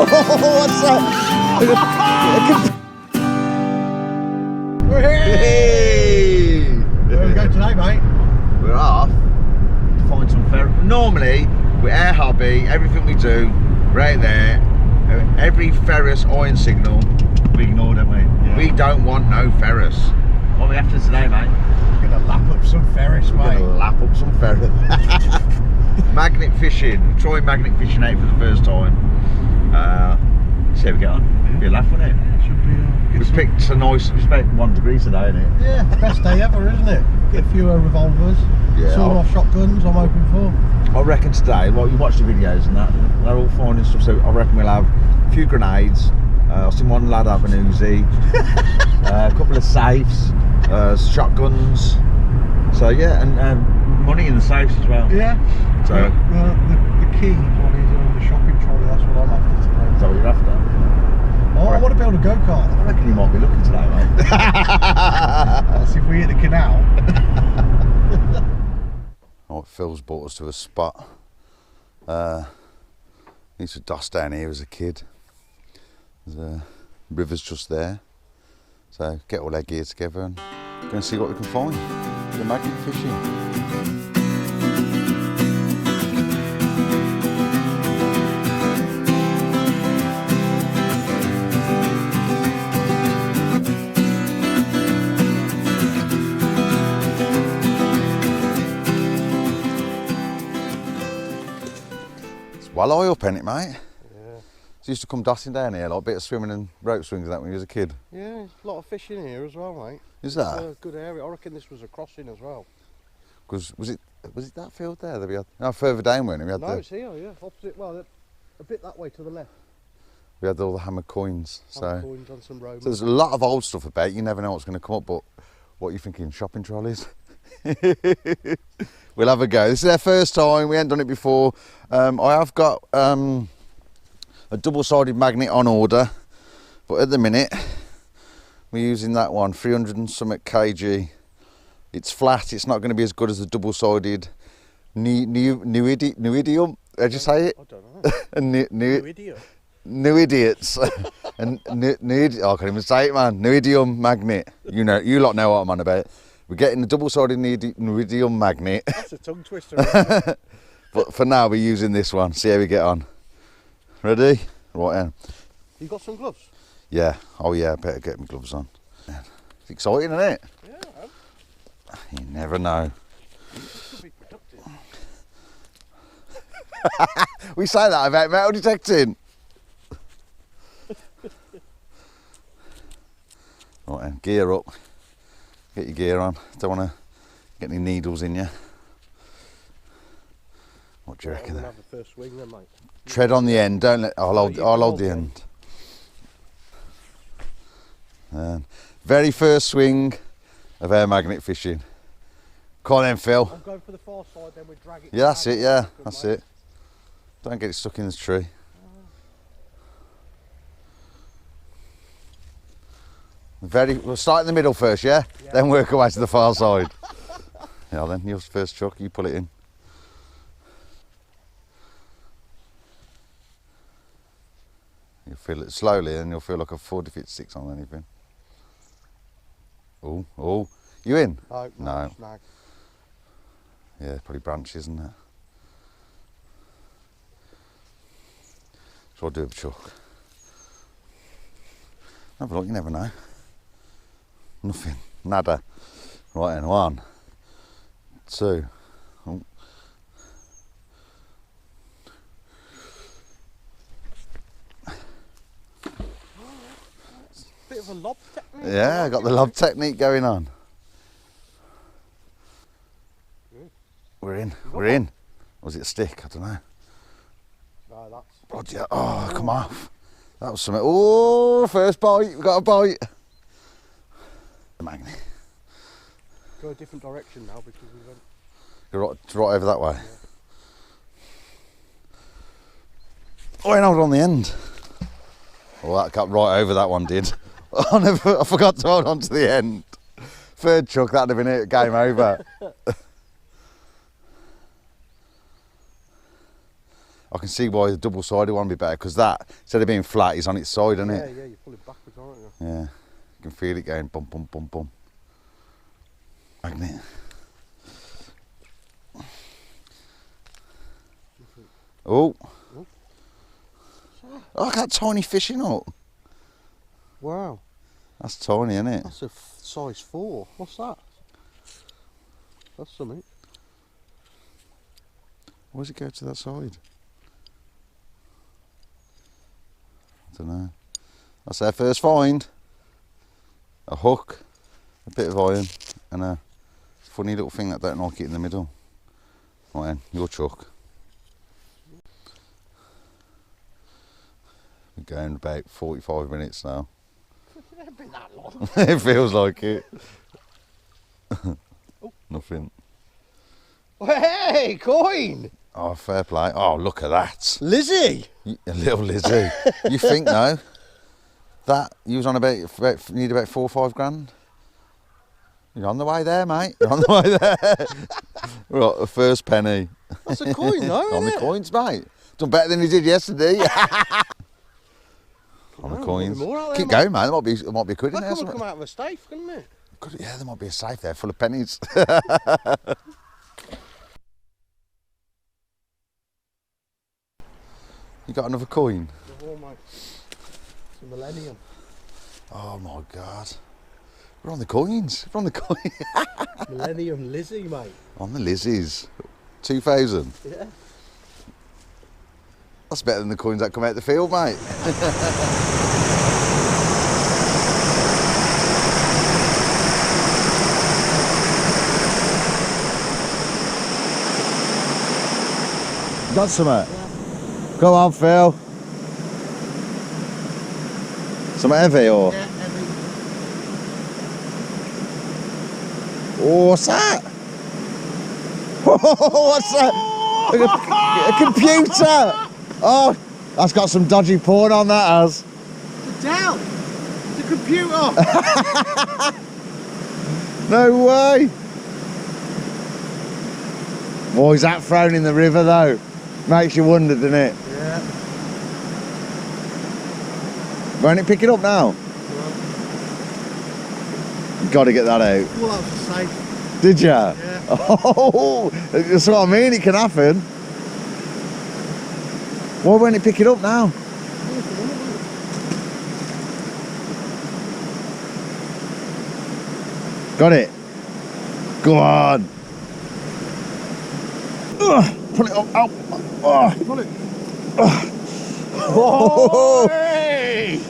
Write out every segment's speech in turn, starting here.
What's that? Hey! Where are we going today, mate? We're off to find some ferrets. Normally, with our hobby, everything we do, right there, every ferrous iron signal, we ignore, don't we? Yeah. We don't want no ferrous. What are we after today, mate? We're going to lap up some ferrets, mate. We're going to lap up some ferrets. Magnet fishing. Try magnet fishing out for the first time. See how we get on. Yeah. Be a laugh, wouldn't it? Yeah, should be. We picked a nice, it's about 1 degree today, isn't it? Yeah, best day ever, isn't it? Get a few revolvers, yeah, sawed-off shotguns, I'm hoping for. I reckon today, well, you watch the videos and that, they're all fine and stuff, so I reckon we'll have a few grenades, I've seen one lad have an Uzi, a couple of safes, shotguns, so yeah, and money in the safes as well. Yeah. So the key one is on the shopping trolley, that's what I'm after today. Is that what you're after? Oh, I want to build a go-kart. I reckon you might be looking today, mate. That's if we hit the canal. Oh, Phil's brought us to a spot. Used to dust down here as a kid. There's a river's just there. So get all our gear together and go and see what we can find. The magnet fishing. Well, I up in it, mate. Yeah. So used to come dotting down here, like a bit of swimming and rope swings and that when you was a kid. Yeah, there's a lot of fish in here as well, mate. Is that? It's a good area. I reckon this was a crossing as well. Because was it that field there that we had? No, further down, weren't it? We had No, it's here, yeah. Opposite, well, a bit that way to the left. We had all the hammer coins. Hammer coins on some road. So there's a lot of old stuff about. You never know what's going to come up, but what are you thinking? Shopping trolleys? We'll have a go. This is our first time. We ain't done it before. I have got a double-sided magnet on order, but at the minute we're using that one, 300 and something kg. It's flat. It's not going to be as good as the double-sided Newidium. How'd you say it? I don't know. New idiot. New idiots. And I can't even say it, man. Newidium magnet. You know, you lot know what I'm on about. We're getting the double-sided Newidium magnet. That's a tongue twister, isn't it? But for now, we're using this one. See how we get on. Ready? Right then. You got some gloves? Yeah. Oh yeah, better get my gloves on. It's exciting, isn't it? Yeah, I am. You never know. Should be productive. We say that about metal detecting. Right then, gear up. Get your gear on. Don't want to get any needles in you. What do you reckon? I'm gonna have the first swing then, mate. Tread on the end. Don't let. I'll hold the end. Very first swing of air magnet fishing. Come on then, Phil. I'm going for the far side, then we drag it. Yeah, that's it. Yeah, Good, that's mate. it. Don't get it stuck in the tree. We'll start in the middle first, yeah? Then work our way to the far side. Yeah, then your first chuck, you pull it in. You'll feel it slowly, and you'll feel like a foot if it sticks on anything. Oh, you in? No. Snag. Yeah, probably branches, isn't it? So I'll do a chuck. Have a look, you never know. Nothing, nada. Right then, 1, 2. Oh. Bit of a lob technique. Yeah, I got the lob technique going on. We're in. Or was it a stick? I don't know. No, that's. Roger. Oh, come off. That was something. Oh, first bite. We got a bite. The magnet. Go a different direction now because we went. You're right over that way. Yeah. Oh, and hold on the end. Oh, that got right over that one, did. I forgot to hold on to the end. Third chuck, that'd have been it. Game over. I can see why the double-sided one would be better, because that, instead of being flat, is on its side, isn't it? Yeah, you're pulling backwards, aren't you? Yeah, you can feel it going bum, bum, bum, bum. Magnet. Oh. Oh, look at that tiny fishing hook. Wow. That's tiny, isn't it? That's a size 4. What's that? That's something. Why does it go to that side? I don't know. That's their first find. A hook, a bit of iron, and a funny little thing that don't like it in the middle. Right then, your chuck. We're going about 45 minutes now. It hasn't been that long. It feels like it. Nothing. Hey, coin! Oh, fair play. Oh, look at that. Lizzie! A little Lizzie. You think, though, that you was on about need about 4 or 5 grand? You're on the way there, mate. You're on the way there. Right, the first penny. That's a coin, though, On isn't the it? coins, mate. Done better than you did yesterday. On the Well, coins. more out there, Keep mate. going, man. There might be a quid in That there. could have somewhere. come out of a safe, couldn't it? Yeah, there might be a safe there full of pennies. You got another coin? Oh, mate. It's a millennium. Oh my God. We're on the coins. We're on the coin. Millennium Lizzie, mate. On the Lizzies. 2000. Yeah. That's better than the coins that come out the field, mate. Got some? Yeah. Go on, Phil. Some heavy or? Yeah, heavy. Oh, what's that? What's that? A computer! Oh, that's got some dodgy porn on that, has. The Dell! The computer! No way! Boy, is that thrown in the river though? Makes you wonder, doesn't it? Yeah. Won't it pick it up now? You've got to get that out. Well, that was safe. Did ya? Yeah. Oh, that's what I mean, it can happen. Why won't it pick it up now? Got it. Go on. Pull it up. Out. Pull it. Oh. Hey!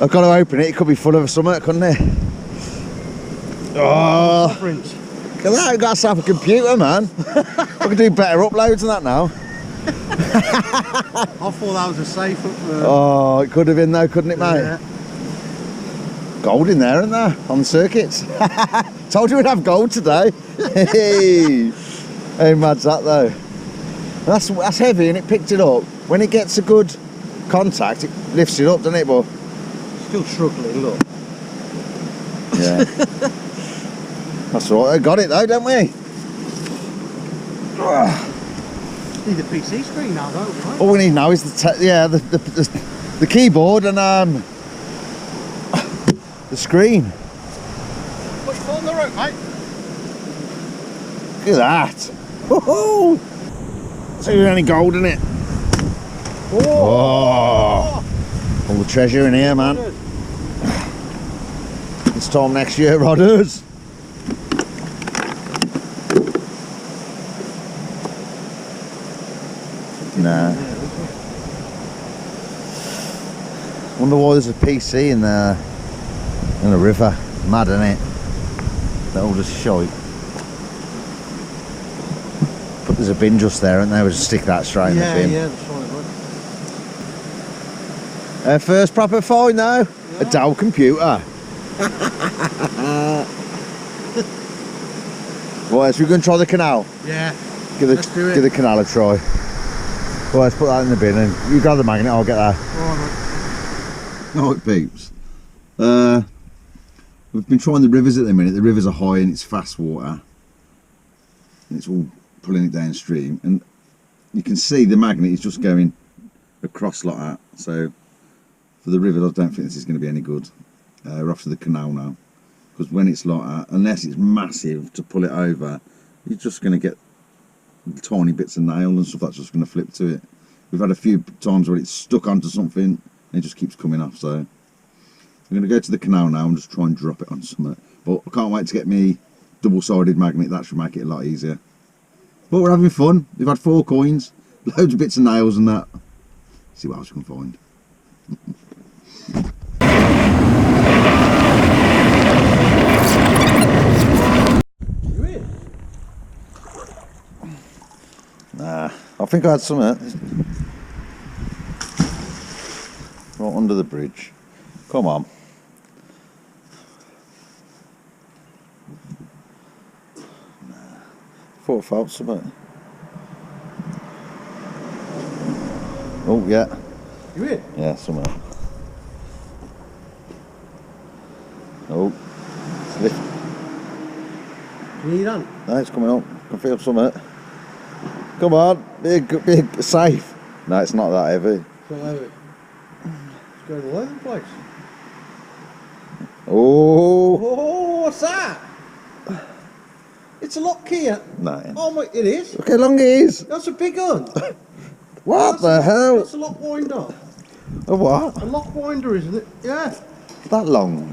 I've got to open it. It could be full of something, couldn't it? Oh. Prince. Look at that. I've got to have a computer, man. I can do better uploads than that now. I thought that was a safe up there. Oh, it could have been though, couldn't it, mate? Yeah. Gold in there, isn't there? On the circuits. Told you we'd have gold today. Hey, how mad's that though? That's heavy and it picked it up. When it gets a good contact, it lifts it up, doesn't it? But Still struggling, look. yeah, that's all right. I got it though, don't we? Need a PC screen now, though, right? All we need now is the keyboard and the screen. Put your foot on the rope, mate. Look at that. Woohoo! So there's any gold in it. Oh. All the treasure in here, man. This time next year, Rodders. Nah. Wonder why there's a PC in the river. Mad, isn't it? That all just shite. But there's a bin just there, and they would just stick that straight in the bin. Yeah, that's right, right. First proper find now. Yeah. A Dell computer. Right, so we're going to try the canal. Yeah. Give the canal a try. Well, let's put that in the bin and you grab the magnet, I'll get that. Alright peeps. We've been trying the rivers at the minute. The rivers are high and it's fast water. And it's all pulling it downstream. And you can see the magnet is just going across like that. So for the river, I don't think this is going to be any good. We're off to the canal now, because when it's like that, unless it's massive to pull it over, you're just going to get tiny bits of nail and stuff that's just going to flip to it. We've had a few times where it's stuck onto something and it just keeps coming off. So I'm going to go to the canal now and just try and drop it on something. But I can't wait to get me double-sided magnet. That should make it a lot easier. But we're having fun. We've had 4 coins, loads of bits of nails and that. See what else we can find. You in? Nah, I think I had some right under the bridge. Come on. Nah. Thought I felt something. Oh yeah. You in? Yeah, somewhere. Oh, it's lift. Can you hear that? No, it's coming up. I can feel something. Come on, big, safe. No, it's not that heavy. It's not heavy. It's going all over the place. Oh. Oh, what's that? It's a lock key. No. Oh my, it is. Look how long it is. That's a big one. What the hell? That's a lock winder. A what? A lock winder, isn't it? Yeah. That long?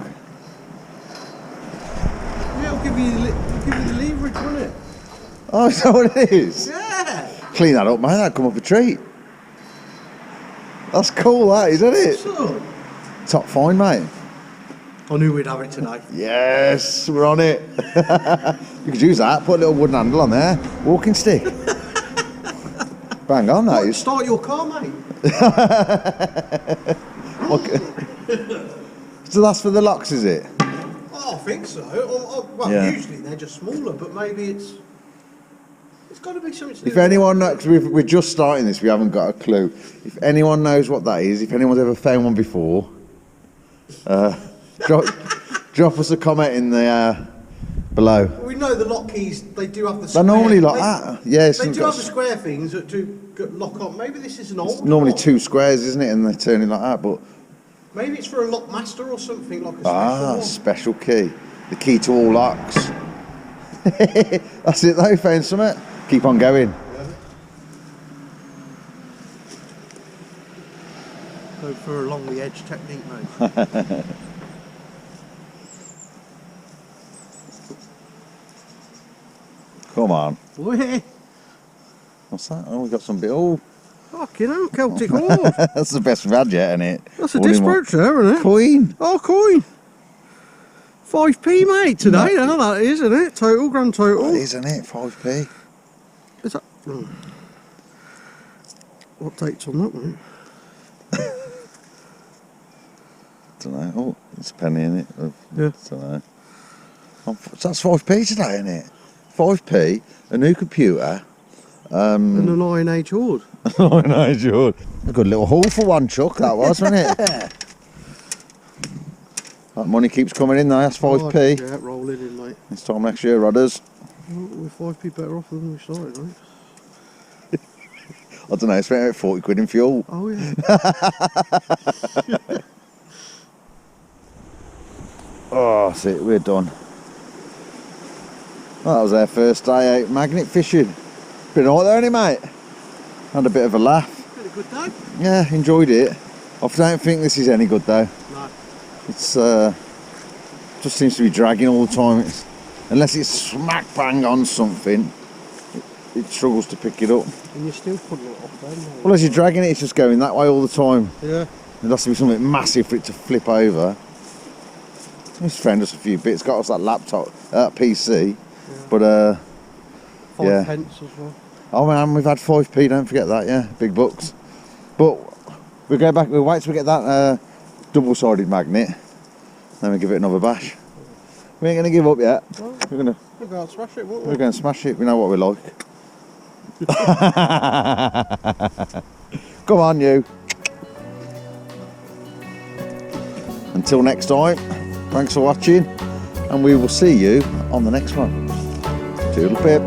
Yeah, it'll give you the leverage, won't it? Oh, is that what it is? Yeah. Clean that up, man. That'd come up a treat. That's cool, that, isn't it? So, Top fine, mate. I knew we'd have it tonight. Yes, we're on it. You could use that. Put a little wooden handle on there. Walking stick. Bang on, that is. Start your car, mate. Okay. So that's for the locks, is it? Oh, I think so. Well, Yeah. usually they're just smaller, but maybe it's got to be something to do If with anyone knows, because we're just starting this, we haven't got a clue. If anyone knows what that is, if anyone's ever found one before, drop us a comment in the below. We know the lock keys, they do have the They're square. normally like that. Yes. They do have the square things that do lock on. Maybe this is an old Normally one. 2 squares, isn't it? And they turn it like that, but Maybe it's for a lock master or something, like a special one. special key. The key to all locks. That's it though, found something. Keep on going. Go for along the edge technique, mate. Come on. Boy, What's that? Oh, we got some bit. Oh, fucking hell, Celtic horse. that's the best we've had yet, isn't it? That's a All in disc one. brooch there, isn't it? Coin. Oh, coin. 5p, mate, today. Now that is, isn't it? Total, grand total. That is, isn't it? 5p. Is that? What date's on that one? Don't know. Oh, it's a penny in it. Yeah. Don't know. So that's 5p today, isn't it? 5p, a new computer. And an Iron Age hoard. Oh, no, George. A good little haul for one, Chuck, that was, wasn't it? That money keeps coming in, though. That's 5p. Yeah, rolling in, mate. This time next year, Rodders. Well, we're 5p better off than we started, mate. I don't know, spent about 40 quid in fuel. Oh, yeah. Oh, that's it, we're done. Well, that was our first day out magnet fishing. Been alright there, ain't it, mate? Had a bit of a laugh. Been a good day. Yeah, enjoyed it. I don't think this is any good though. No. It's just seems to be dragging all the time. Unless it's smack bang on something, it struggles to pick it up. And you're still putting it off then, mate. Well, as you're dragging it, it's just going that way all the time. Yeah. There has to be something massive for it to flip over. He's found us a few bits, got us that laptop, PC, Yeah. but 5 yeah. pence as well. Oh man, we've had 5p, don't forget that, yeah, big bucks. But we'll go back, we'll wait till we get that double-sided magnet, then we'll give it another bash. We ain't going to give up yet. Well, We're going to we'll go out and smash it, won't we? we're going to smash it, we know what we like. Come on, you. Until next time, thanks for watching, and we will see you on the next one. Toodle pip.